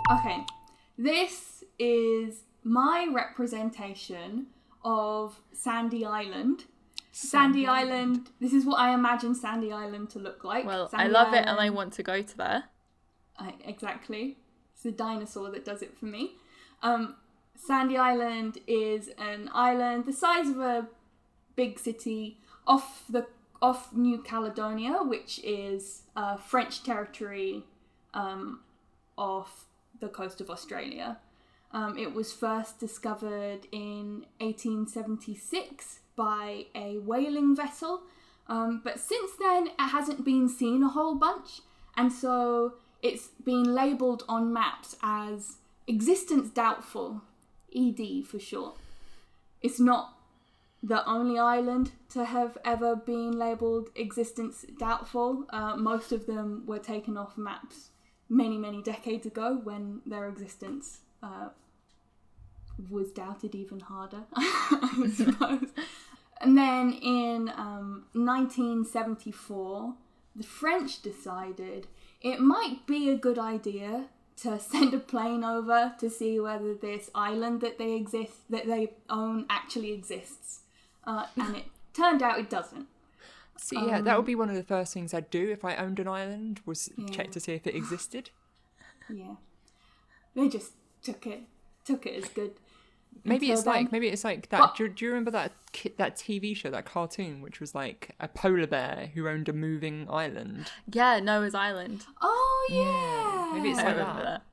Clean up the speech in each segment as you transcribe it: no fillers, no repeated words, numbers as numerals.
Okay, this is my representation of Sandy Island. Sandy Island, this is what I imagine Sandy Island to look like. Well, Sandy I love Island, it and I want to go to there. Exactly. It's the dinosaur that does it for me. Sandy Island is an island the size of a big city off New Caledonia, which is French territory off the coast of Australia. It was first discovered in 1876 by a whaling vessel, but since then it hasn't been seen a whole bunch, and so it's been labelled on maps as existence doubtful, ED for short. It's not the only island to have ever been labelled existence doubtful. Most of them were taken off maps many, many decades ago when their existence was doubted even harder, I suppose. And then in 1974, the French decided it might be a good idea to send a plane over to see whether this island that they own actually exists. And it turned out it doesn't. So yeah, that would be one of the first things I'd do if I owned an island, was check to see if it existed. Yeah. They just took it as good. Maybe it's like that. Do you remember that TV show, that cartoon, which was like a polar bear who owned a moving island? Yeah, Noah's Island. Oh yeah. Maybe it's I like remember that.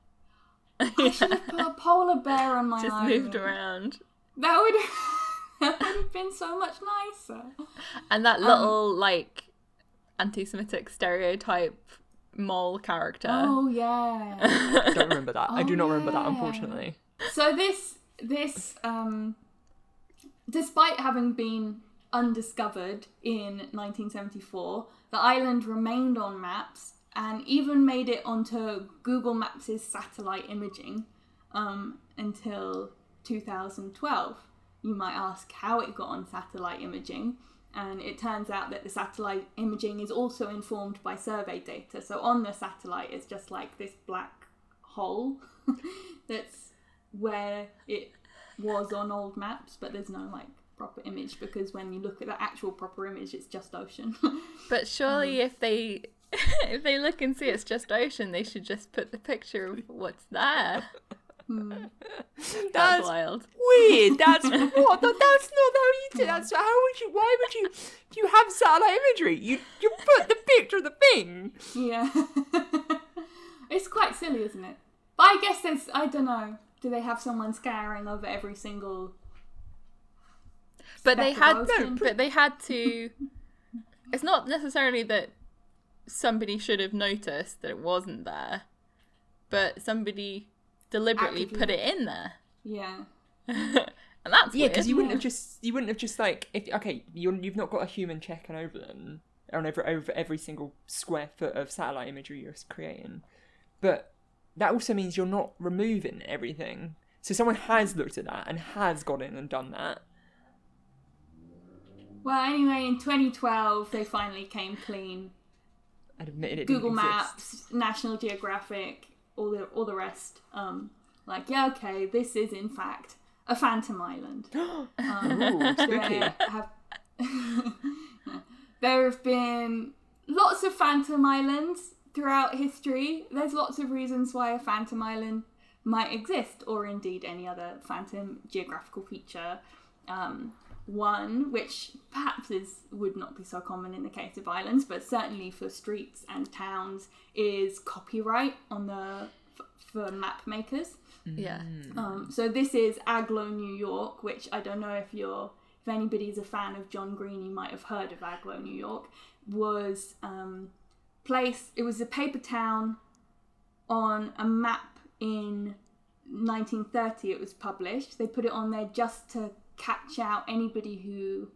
I should have put a polar bear on my Just island. moved around. That would have been so much nicer. And that little, like, anti-Semitic stereotype mole character. Oh yeah. I don't remember that. I do not remember that, yeah. unfortunately. So this despite having been undiscovered in 1974, the island remained on maps and even made it onto Google Maps' satellite imaging until 2012. You might ask how it got on satellite imaging, and it turns out that the satellite imaging is also informed by survey data. So on the satellite, it's just like this black hole that's where it was on old maps, but there's no like proper image, because when you look at the actual proper image, it's just ocean. But surely if they look and see it's just ocean, they should just put the picture of what's there. That's wild. Weird. That's what? That's not how you do. That's how would you? Why would you? You have satellite imagery. You put the picture of the thing. Yeah. It's quite silly, isn't it? But I guess I don't know. Do they have someone scouring over every single? But they had to. It's not necessarily that somebody should have noticed that it wasn't there, but somebody deliberately Actively. put it in there. Yeah. And that's Yeah, weird. because you wouldn't have just like, if you've not got a human checking over them over every single square foot of satellite imagery you're creating, but that also means you're not removing everything. So someone has looked at that and has gone in and done that. Well, anyway, in 2012, they finally came clean. And admitted it Google didn't Maps, exist. National Geographic, all the rest. Like, yeah, okay, this is in fact a phantom island. Ooh, spooky. There have been lots of phantom islands throughout history. There's lots of reasons why a phantom island might exist, or indeed any other phantom geographical feature. One, which perhaps would not be so common in the case of islands, but certainly for streets and towns, is copyright for map makers. Yeah. So this is Agloe, New York, which I don't know if anybody's a fan of John Green, you might have heard of Agloe, New York. It was a paper town on a map in 1930. It was published. They put it on there just to catch out anybody who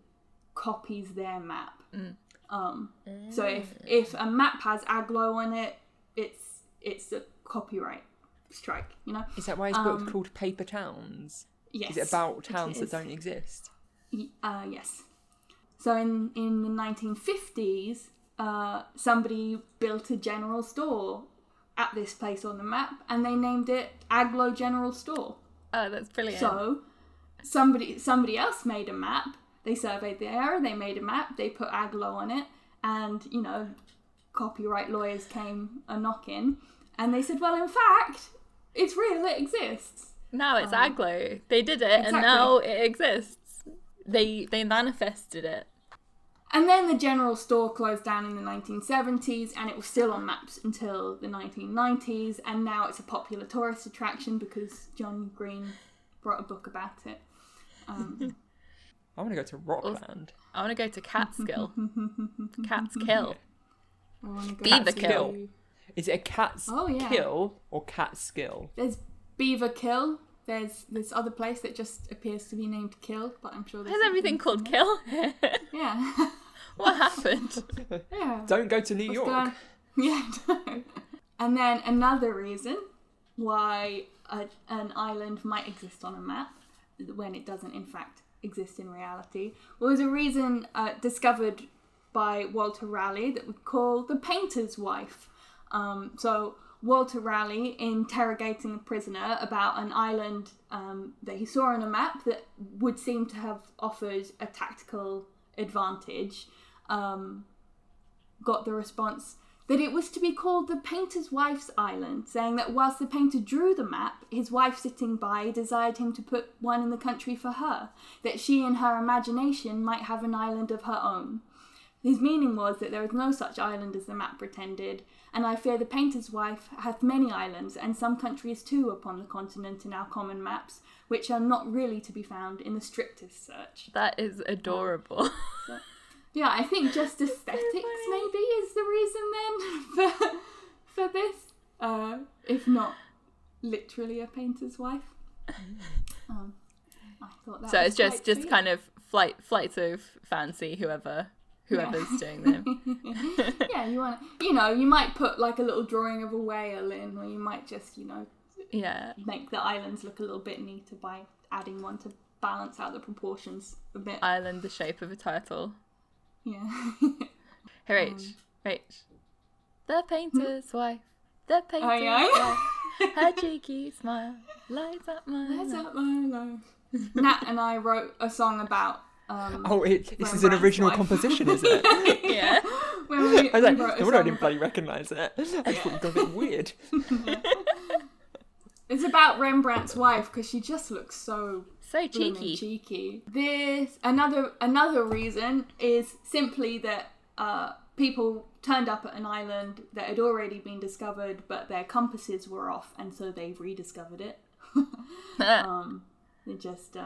copies their map. So if a map has Agloe on it, it's a copyright strike, you know? Is that why his book's called Paper Towns? Yes. Is it about towns that don't exist? Yes. So in the 1950s, somebody built a general store at this place on the map, and they named it Aglo General Store. Oh, that's brilliant. So somebody else made a map. They surveyed the area, they made a map, they put Aglo on it, and, you know, copyright lawyers came a knocking, and they said, well, in fact, it's real, it exists. Now it's Aglo. They did it, and now it exists. They manifested it. And then the general store closed down in the 1970s, and it was still on maps until the 1990s, and now it's a popular tourist attraction because John Green wrote a book about it. I want to go to Rockland. I want to go to Catskill. Catskill. I wanna go Beaver to- Kill. Is it a Catskill or Catskill? There's Beaver Kill. There's this other place that just appears to be named Kill, but I'm sure there's Is everything called Kill? Yeah. What happened? Yeah. Don't go to New What's York. going on? Yeah, no. And then another reason why an island might exist on a map when it doesn't in fact exist in reality was a reason discovered by Walter Raleigh that we call the painter's wife. So Walter Raleigh interrogating a prisoner about an island that he saw on a map that would seem to have offered a tactical advantage, got the response that it was to be called the painter's wife's island, saying that whilst the painter drew the map, his wife sitting by desired him to put one in the country for her, that she in her imagination might have an island of her own. His meaning was that there is no such island as the map pretended, and I fear the painter's wife hath many islands, and some countries too upon the continent in our common maps, which are not really to be found in the strictest search. That is adorable. Yeah, I think just aesthetics maybe is the reason then for this, if not literally a painter's wife. I thought that So was it's just quite sweet. kind of flights of fancy, whoever's doing them. Yeah, you might put like a little drawing of a whale in, or you might just, Yeah. make the islands look a little bit neater by adding one to balance out the proportions a bit. Island the shape of a turtle. Yeah. Hey, Rach. The painter's wife. The painter's Oh, yeah? wife. Her cheeky smile lights up my That's life. up my life. Nat and I wrote a song about. This is an Rembrandt's original wife. composition, is it? Yeah. When we, I was like, we wrote a no wonder I song didn't bloody recognise it. I just thought it got a bit weird. It's about Rembrandt's wife because she just looks so So blooming cheeky. cheeky. Another reason is simply that people turned up at an island that had already been discovered, but their compasses were off, and so they've rediscovered it. They just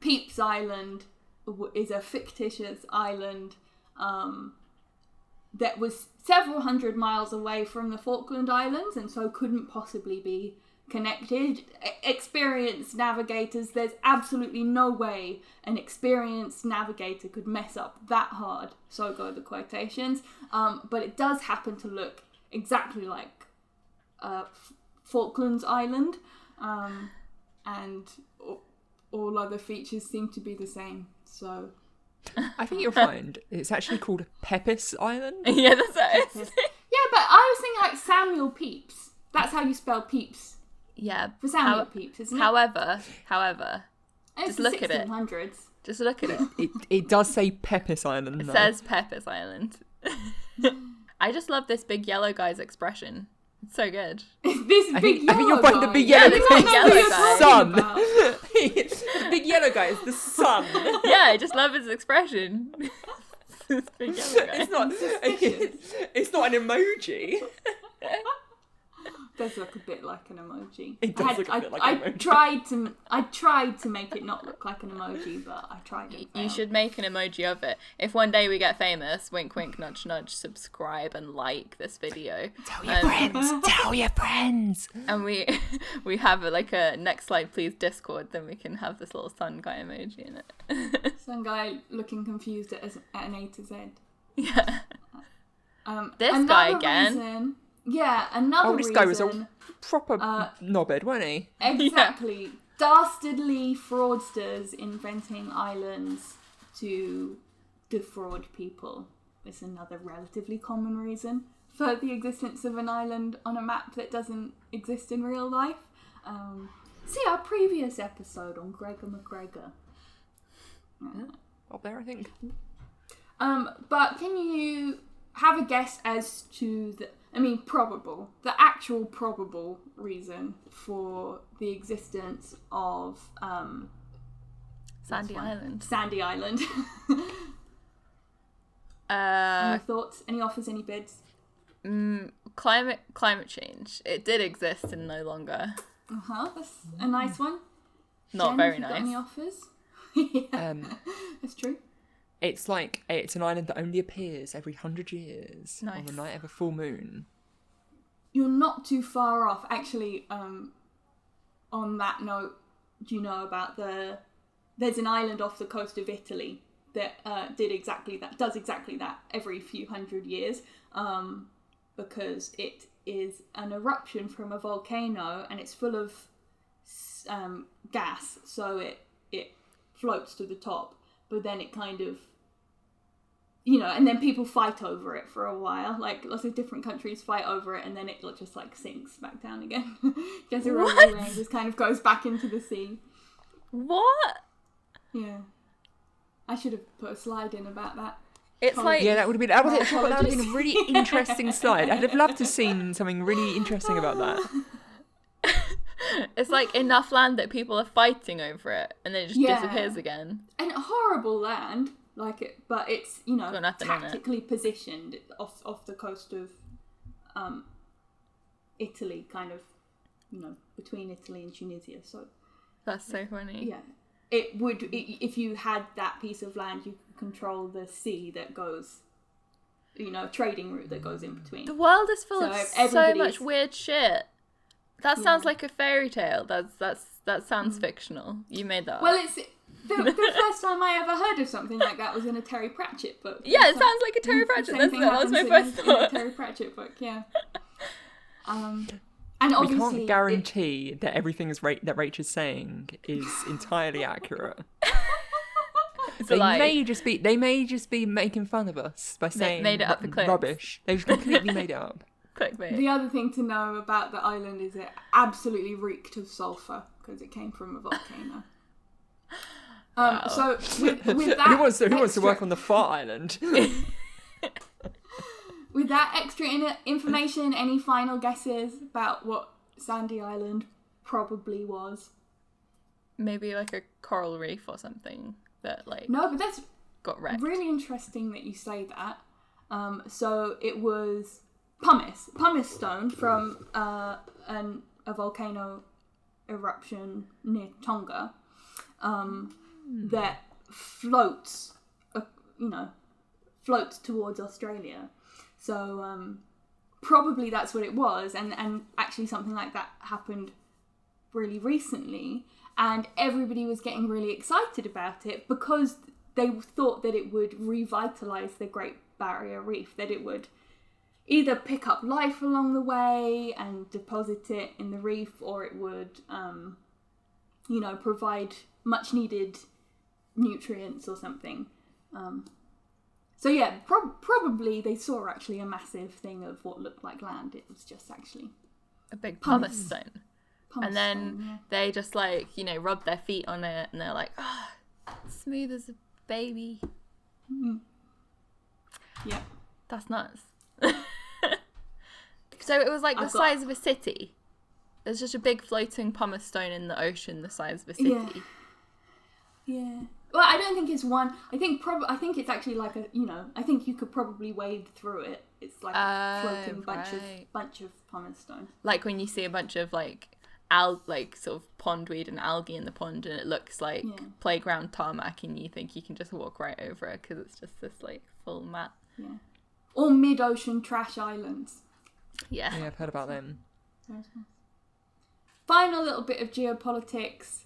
Peeps Island is a fictitious island that was several hundred miles away from the Falkland Islands, and so couldn't possibly be connected. Experienced navigators, there's absolutely no way an experienced navigator could mess up that hard, so go the quotations, but it does happen to look exactly like Falklands Island, and all other features seem to be the same, so I think you'll find it's actually called Pepys Island. Yeah, that's it. yeah, but I was thinking like Samuel Pepys. That's how you spell Pepys. Yeah. For Samuel Pepys, isn't it? However, It's just the look at it. 1600s. just look at it. It does say Pepys Island. It though. says Pepys Island. I just love this big yellow guy's expression. It's so good. This I big think you'll yellow find the guy. big Yeah, yellow the guy big yellow is guy. the sun. About. The big yellow guy is the sun. Yeah, I just love his expression. This big yellow guy. It's not an emoji. Does look a bit like an emoji. It does look a bit like I an emoji. tried to make it not look like an emoji, but I tried it. You should make an emoji of it. If one day we get famous, wink wink nudge nudge, subscribe and like this video. Tell your friends. Tell your friends. And we have a next slide please Discord, then we can have this little sun guy emoji in it. Some guy looking confused at an A to Z. Yeah. This Another guy again. Reason, another Oh, this reason. guy was a proper knobhead, wasn't he? Exactly. Dastardly fraudsters inventing islands to defraud people is another relatively common reason for the existence of an island on a map that doesn't exist in real life. See our previous episode on Gregor McGregor. Up there, I think. But can you have a guess as to the actual probable reason for the existence of Sandy Island. Sandy Island. Any thoughts? Any offers? Any bids? Climate change. It did exist and no longer. That's a nice one. Not Jen, very have you nice. got any offers? Yeah, that's true. It's like it's an island that only appears every 100 years on the Nice. night of a full moon. You're not too far off, actually. On that note, do you know about there's an island off the coast of Italy that does exactly that every few hundred years, because it is an eruption from a volcano and it's full of gas, so it floats to the top, but then it kind of, and then people fight over it for a while. Like, lots of different countries fight over it, and then it just like sinks back down again. Gets a rolling and just kind of goes back into the sea. What? Yeah, I should have put a slide in about that. It's like Yeah, that would have been apologies. a really interesting slide. I'd have loved to have seen something really interesting about that. it's like enough land that people are fighting over it, and then it just disappears again. And a horrible land, but it's Got nothing in it. tactically positioned off the coast of Italy, kind of between Italy and Tunisia. So That's so funny. yeah, it would if you had that piece of land, you could control the sea that goes, trading route that goes in between. The world is full So of so everybody's- much weird shit. That sounds like a fairy tale. That sounds fictional. You made that up. Well, it's the first time I ever heard of something like that was in a Terry Pratchett book. Yeah, it sounds like a Terry The Pratchett. same That's thing that was my happens first in a thought. Terry Pratchett book, yeah. And We obviously, can't guarantee that everything that Rachel's saying is entirely accurate. It's a They lie. may just be making fun of us by saying made it up for clicks. rubbish. They've completely made it up. Clickbait. the other thing to know about the island is it absolutely reeked of sulphur because it came from a volcano. So with that, who wants to extra- work on the fart island? With that extra information, any final guesses about what Sandy Island probably was? Maybe like a coral reef or something that like No, but that's got wrecked. really interesting that you say that. So it was pumice stone from a volcano eruption near Tonga that floats towards Australia. So probably that's what it was, and actually something like that happened really recently, and everybody was getting really excited about it because they thought that it would revitalize the Great Barrier Reef, that it would either pick up life along the way and deposit it in the reef, or it would provide much needed nutrients or something. So yeah, probably they saw actually a massive thing of what looked like land. It was just actually A big pumice stone. pumice And then stone, yeah. they just like, rub their feet on it and they're like, smooth as a baby. Yeah. That's nuts. So it was like the I've got- size of a city. There's just a big floating pumice stone in the ocean the size of a city. Yeah. Yeah. Well, I don't think it's one. I think it's actually like a. I think you could probably wade through it. It's like a floating right. bunch of pumice stone. Like when you see a bunch of like sort of pondweed and algae in the pond, and it looks like Yeah. playground tarmac, and you think you can just walk right over it because it's just this like full mat. Yeah. Or mid-ocean trash islands. Yeah. Yeah, I've heard about them. Final little bit of geopolitics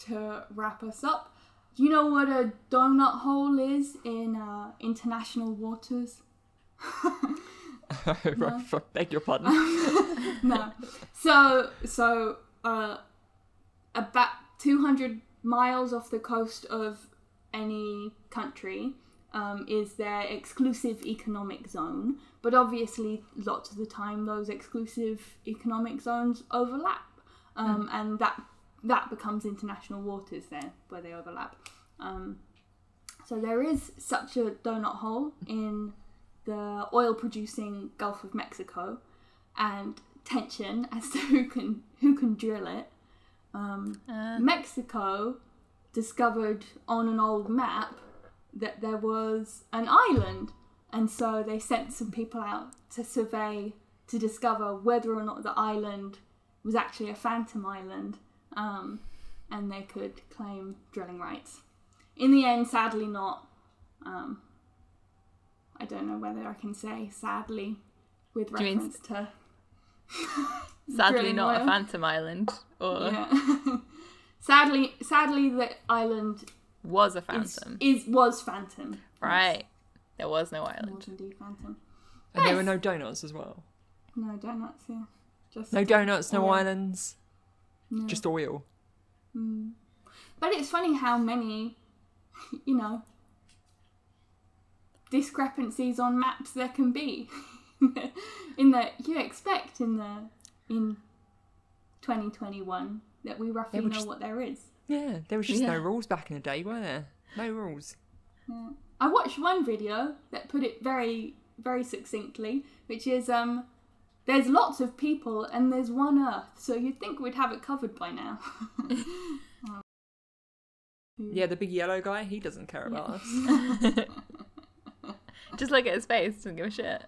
to wrap us up. Do you know what a donut hole is in international waters? Beg your pardon. No. So about 200 miles off the coast of any country, is their exclusive economic zone, but obviously lots of the time those exclusive economic zones overlap, and that becomes international waters then where they overlap. So there is such a donut hole in the oil producing Gulf of Mexico, and tension as to who can drill it. Mexico discovered on an old map that there was an island, and so they sent some people out to survey to discover whether or not the island was actually a phantom island, and they could claim drilling rights. In the end, sadly not. I don't know whether I can say sadly with reference to sadly not oil. a phantom island, or Yeah. sadly the island was a phantom. was phantom. Right. There was no Yes, island. was indeed phantom. And there Nice. were no donuts as well. No donuts, yeah. Just No donuts, no oil. islands, No. just oil. But it's funny how many, discrepancies on maps there can be. In that you expect in 2021 that we roughly Yeah, we know just- what there is. Yeah, there was just no Yeah. rules back in the day, were there? No rules. Yeah. I watched one video that put it very, very succinctly, which is there's lots of people and there's one Earth, so you'd think we'd have it covered by now. Yeah, the big yellow guy, he doesn't care about us. Just look at his face, doesn't give a shit.